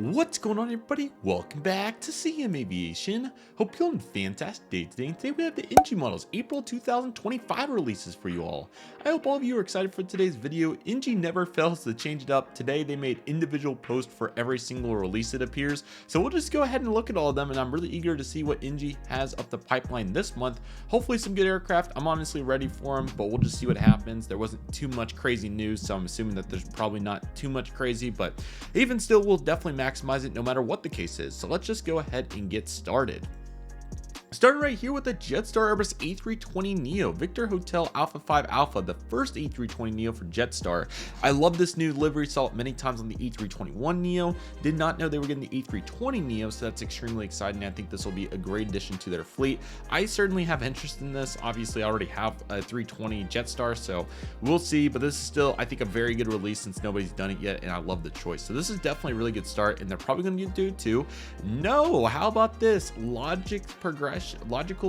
What's going on, everybody? Welcome back to CM Aviation. Hope you're having a fantastic day today. And today we have the NG models April 2025 releases for you all. I hope all of you are excited for today's video. NG never fails to change it up. Today they made individual posts for every single release it appears. So we'll just go ahead and look at all of them, and I'm really eager to see what NG has up the pipeline this month. Hopefully some good aircraft. I'm honestly ready for them, but we'll just see what happens. There wasn't too much crazy news, so I'm assuming that there's probably not too much crazy, but even still, we'll definitely maximize it no matter what the case is. So let's just go ahead and get started. Starting right here with the Jetstar Airbus A320neo, Victor Hotel Alpha 5 Alpha, the first A320neo for Jetstar. I love this new livery, saw it many times on the A321neo. Did not know they were getting the A320neo, so that's extremely exciting. I think this will be a great addition to their fleet. I certainly have interest in this. Obviously, I already have a 320 Jetstar, so we'll see. But this is still, I think, a very good release since nobody's done it yet, and I love the choice. So this is definitely a really good start, and they're probably going to do too. No, how about this? Logical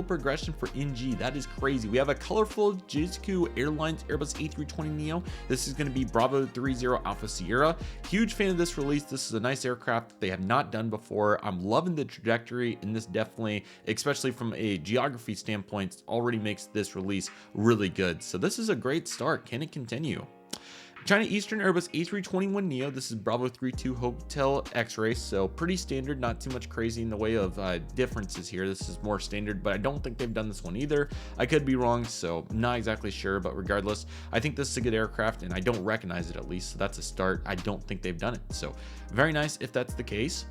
progression for NG. That is crazy. We have a colorful Jiku Airlines Airbus A320neo. This is going to be Bravo 30 Alpha Sierra. Huge fan of this release. This is a nice aircraft that they have not done before. I'm loving the trajectory, and this definitely, especially from a geography standpoint, already makes this release really good. So this is a great start. Can it continue? China Eastern Airbus A321neo. This is Bravo 32 Hotel X-ray, so pretty standard, not too much crazy in the way of differences here. This is more standard, but I don't think they've done this one either. I could be wrong, so not exactly sure, but regardless, I think this is a good aircraft, and I don't recognize it at least, so that's a start. I don't think they've done it, so very nice if that's the case.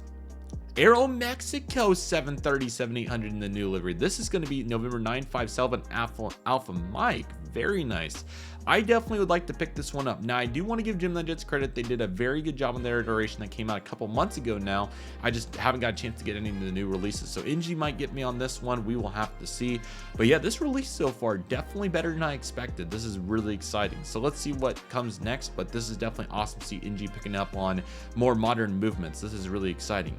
Aero Mexico 737-800 in the new livery. This is going to be November 957 Alpha Mike. Very nice. I definitely would like to pick this one up. Now, I do want to give Gemini Jets credit. They did a very good job on their iteration that came out a couple months ago now. I just haven't got a chance to get any of the new releases. So NG might get me on this one. We will have to see. But yeah, this release so far, definitely better than I expected. This is really exciting. So let's see what comes next. But this is definitely awesome to see NG picking up on more modern movements. This is really exciting.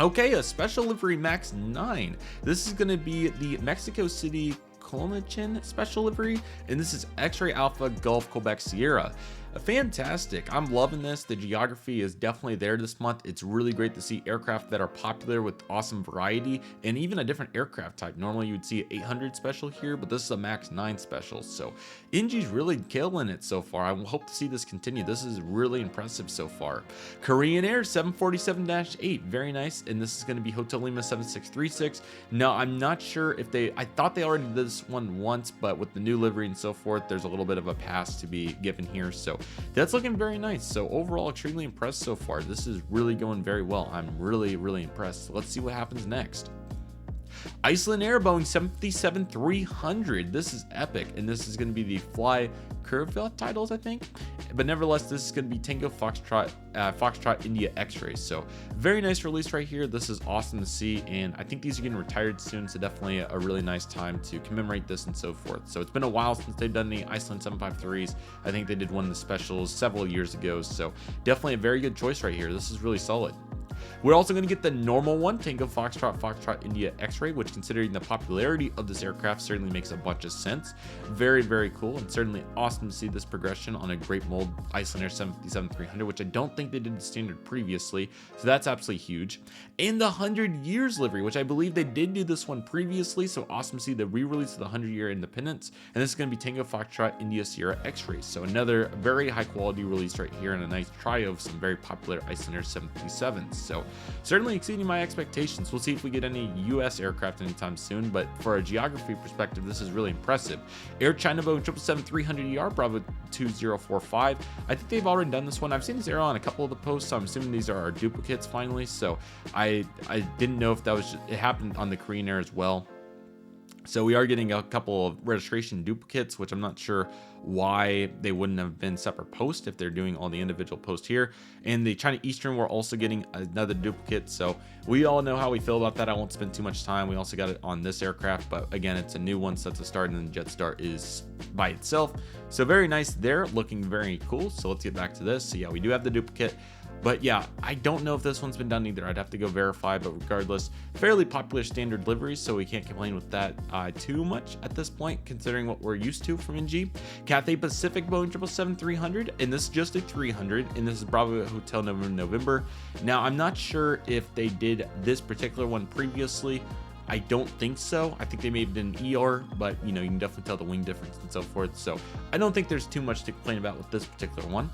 Okay, a special livery Max 9. This is going to be the Mexico City Colnachin special livery, and this is X-Ray Alpha Gulf Quebec Sierra. Fantastic. I'm loving this. The geography is definitely there this month. It's really great to see aircraft that are popular with awesome variety and even a different aircraft type. Normally you would see an 800 special here, but this is a Max 9 special. So NG's really killing it so far. I hope to see this continue. This is really impressive so far. Korean Air 747-8, very nice. And this is going to be Hotel Lima 7636. Now, I'm not sure if I thought they already did this one once, but with the new livery and so forth, there's a little bit of a pass to be given here. So that's looking very nice. So overall, extremely impressed so far. This is really going very well. I'm really impressed. So let's see what happens next. Icelandair Boeing 757-300. This is epic, and this is going to be the Fly Curve titles, I think. But nevertheless, this is going to be Tango Foxtrot India X-Ray. So very nice release right here. This is awesome to see, and I think these are getting retired soon, so definitely a really nice time to commemorate this and so forth. So it's been a while since they've done the Iceland 753s. I think they did one of the specials several years ago, so definitely a very good choice right here. This is really solid. We're also going to get the normal one, Tango Foxtrot India X-Ray, which, considering the popularity of this aircraft, certainly makes a bunch of sense. very cool, and certainly awesome to see this progression on a great mold Icelandair 757-300, which I don't think they did the standard previously, so that's absolutely huge. And the 100 years livery, which I believe they did do this one previously, so awesome to see the re-release of the 100-year independence. And this is going to be Tango Foxtrot India Sierra X-Ray, so another very high quality release right here, and a nice trio of some very popular Icelandair 757s. So certainly exceeding my expectations. We'll see if we get any US aircraft anytime soon, but for a geography perspective, this is really impressive. Air China Boeing 777-300ER Bravo 2045. I think they've already done this one. I've seen this arrow on a couple of the posts, so I'm assuming these are our duplicates finally. So I didn't know if that was it happened on the Korean Air as well. So we are getting a couple of registration duplicates, which I'm not sure why they wouldn't have been separate posts if they're doing all the individual posts here. And the China Eastern, we're also getting another duplicate. So we all know how we feel about that. I won't spend too much time. We also got it on this aircraft, but again, it's a new one, so that's a start, and then Jetstar is by itself. So very nice there, looking very cool. So let's get back to this. So yeah, we do have the duplicate. But yeah, I don't know if this one's been done either. I'd have to go verify, but regardless, fairly popular standard liveries, so we can't complain with that too much at this point, considering what we're used to from NG. Cathay Pacific Boeing 777-300, and this is just a 300, and this is Bravo Hotel November. Now, I'm not sure if they did this particular one previously. I don't think so. I think they may have done ER, but you know, you can definitely tell the wing difference and so forth. So I don't think there's too much to complain about with this particular one.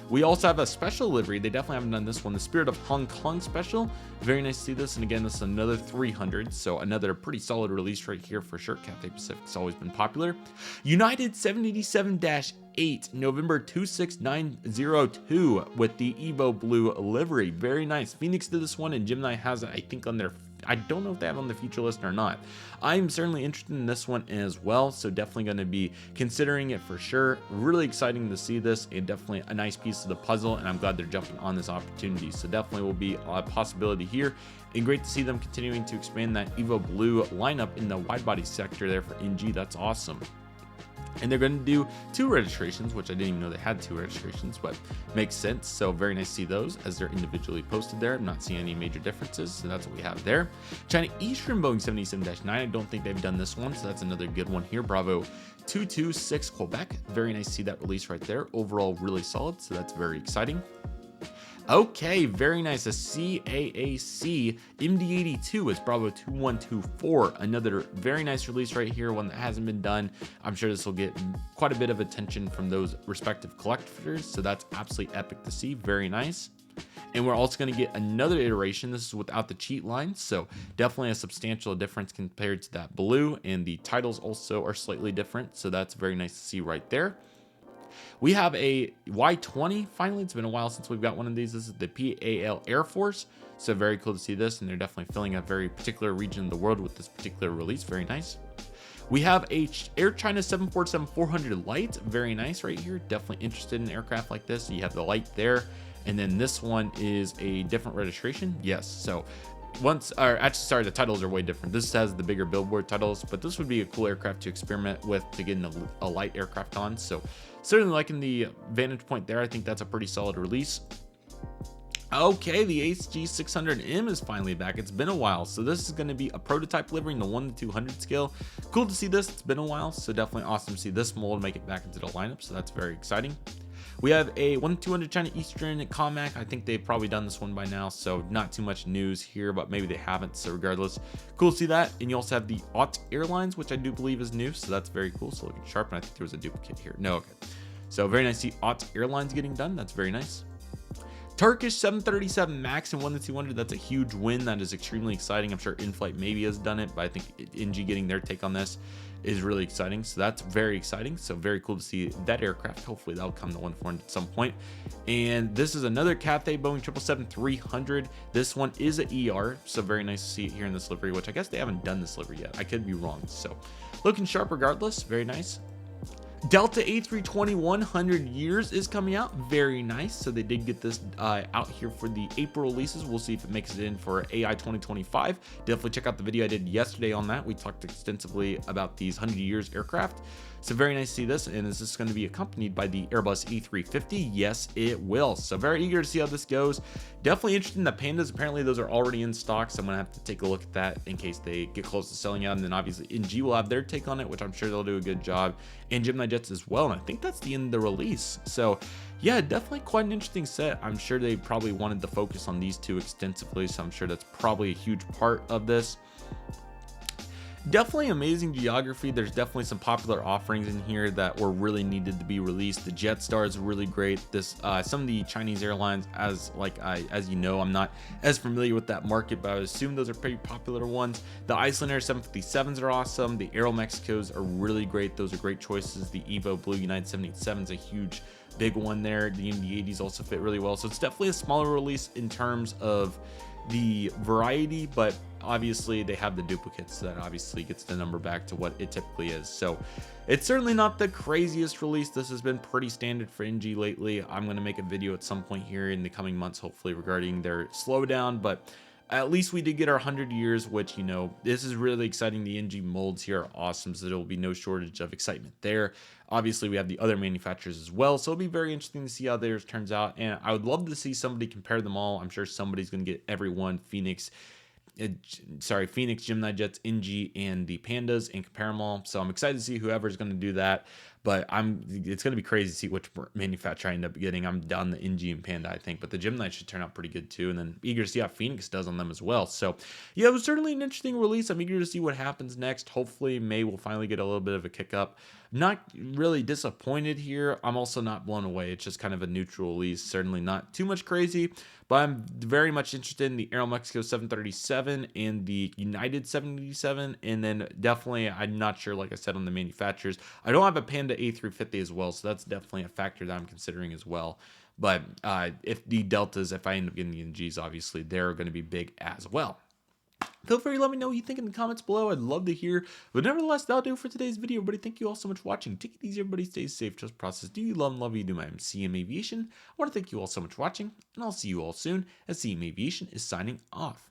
We also have a special livery. They definitely haven't done this one, the Spirit of Hong Kong special. Very nice to see this. And again, this is another 300. So another pretty solid release right here for sure. Cathay Pacific's always been popular. United 787-8, November 26902 with the Evo Blue livery. Very nice. Phoenix did this one and Gemini has it, I think, on their, I don't know if they have it on the feature list or not. I'm certainly interested in this one as well, so definitely going to be considering it for sure. Really exciting to see this, and definitely a nice piece of the puzzle, and I'm glad they're jumping on this opportunity. So definitely will be a possibility here, and great to see them continuing to expand that Evo Blue lineup in the widebody sector there for NG. That's awesome. And they're going to do 2 registrations, which I didn't even know they had 2 registrations, but makes sense. So very nice to see those as they're individually posted there. I'm not seeing any major differences, so that's what we have there. China Eastern Boeing 77-9, I don't think they've done this one, so that's another good one here. Bravo 226 Quebec, very nice to see that release right there. Overall, really solid, so that's very exciting. Okay, very nice. A CAAC MD82 is Bravo 2124. Another very nice release right here, one that hasn't been done. I'm sure this will get quite a bit of attention from those respective collectors, so that's absolutely epic to see. Very nice. And we're also going to get another iteration. This is without the cheat line, so definitely a substantial difference compared to that blue, and the titles also are slightly different, so that's very nice to see right there. We have a Y20, finally. It's been a while since we've got one of these. This is the PAL Air Force, so very cool to see this, and they're definitely filling a very particular region of the world with this particular release. Very nice. We have a Air China 747-400 light, very nice right here. Definitely interested in an aircraft like this. So you have the light there, and then this one is a different registration. Yes, so the titles are way different. This has the bigger billboard titles, but this would be a cool aircraft to experiment with to get a light aircraft on. So certainly liking the vantage point there. I think that's a pretty solid release. Okay, the HG600M is finally back. It's been a while, so this is going to be a prototype livery in the 1 to 200 scale. Cool to see this. It's been a while, so definitely awesome to see this mold make it back into the lineup, so that's very exciting. We have a 1 to 200 China Eastern Comac. I think they've probably done this one by now, so not too much news here, but maybe they haven't, so regardless, cool to see that. And you also have the Ott Airlines, which I do believe is new, so that's very cool. So looking sharp, and I think there was a duplicate here. No, okay. So very nice to see Ott Airlines getting done. That's very nice. Turkish 737 MAX and 1 to 200, that's a huge win. That is extremely exciting. I'm sure InFlight maybe has done it, but I think NG getting their take on this is really exciting. So that's very exciting. So very cool to see that aircraft. Hopefully that'll come to 1-4 at some point. And this is another Cathay Boeing 777-300. This one is an ER, so very nice to see it here in this livery, which I guess they haven't done this livery yet. I could be wrong. So looking sharp regardless. Very nice. Delta A320 100 years is coming out. Very nice. So they did get this out here for the April releases. We'll see if it makes it in for AI 2025. Definitely check out the video I did yesterday on that. We talked extensively about these 100 years aircraft. So very nice to see this. And is this going to be accompanied by the Airbus A350? Yes, it will. So very eager to see how this goes. Definitely interested in the Pandas. Apparently those are already in stock, so I'm going to have to take a look at that in case they get close to selling out. And then obviously NG will have their take on it, which I'm sure they'll do a good job. And Gemini Jets as well. And I think that's the end of the release. So yeah, definitely quite an interesting set. I'm sure they probably wanted to focus on these two extensively, so I'm sure that's probably a huge part of this. Definitely amazing geography. There's definitely some popular offerings in here that were really needed to be released. The Jetstar is really great. This some of the Chinese airlines, as you know, I'm not as familiar with that market, but I would assume those are pretty popular ones. The Icelandair 757s are awesome. The Aero Mexicos are really great. Those are great choices. The Evo Blue United 787 is a huge big one there. The MD80s also fit really well. So it's definitely a smaller release in terms of the variety, but obviously they have the duplicates, so that obviously gets the number back to what it typically is. So it's certainly not the craziest release. This has been pretty standard for NG lately. I'm going to make a video at some point here in the coming months, hopefully regarding their slowdown, but at least we did get our 100 years, which, you know, this is really exciting. The NG molds here are awesome, so there will be no shortage of excitement there. Obviously, we have the other manufacturers as well, so it'll be very interesting to see how theirs turns out. And I would love to see somebody compare them all. I'm sure somebody's going to get every one, Phoenix, Gemini jets, NG, and the Pandas, and compare them all. So I'm excited to see whoever's going to do that. But it's going to be crazy to see which manufacturer I end up getting. I'm down the NG and Panda, I think, but the Gemini should turn out pretty good too. And then eager to see how Phoenix does on them as well. So yeah, it was certainly an interesting release. I'm eager to see what happens next. Hopefully May will finally get a little bit of a kick up. Not really disappointed here. I'm also not blown away. It's just kind of a neutral release. Certainly not too much crazy, but I'm very much interested in the Aeromexico 737 and the United 787. And then definitely, I'm not sure, like I said, on the manufacturers. I don't have a Panda A350 as well, so that's definitely a factor that I'm considering as well. But if the Deltas, if I end up getting the NGs, obviously, they're going to be big as well. Feel free to let me know what you think in the comments below. I'd love to hear. But nevertheless, that'll do it for today's video, everybody. Thank you all so much for watching. Take it easy, everybody. Stay safe. Trust the process. Do you love and love you do my CM Aviation? I want to thank you all so much for watching, and I'll see you all soon as CM Aviation is signing off.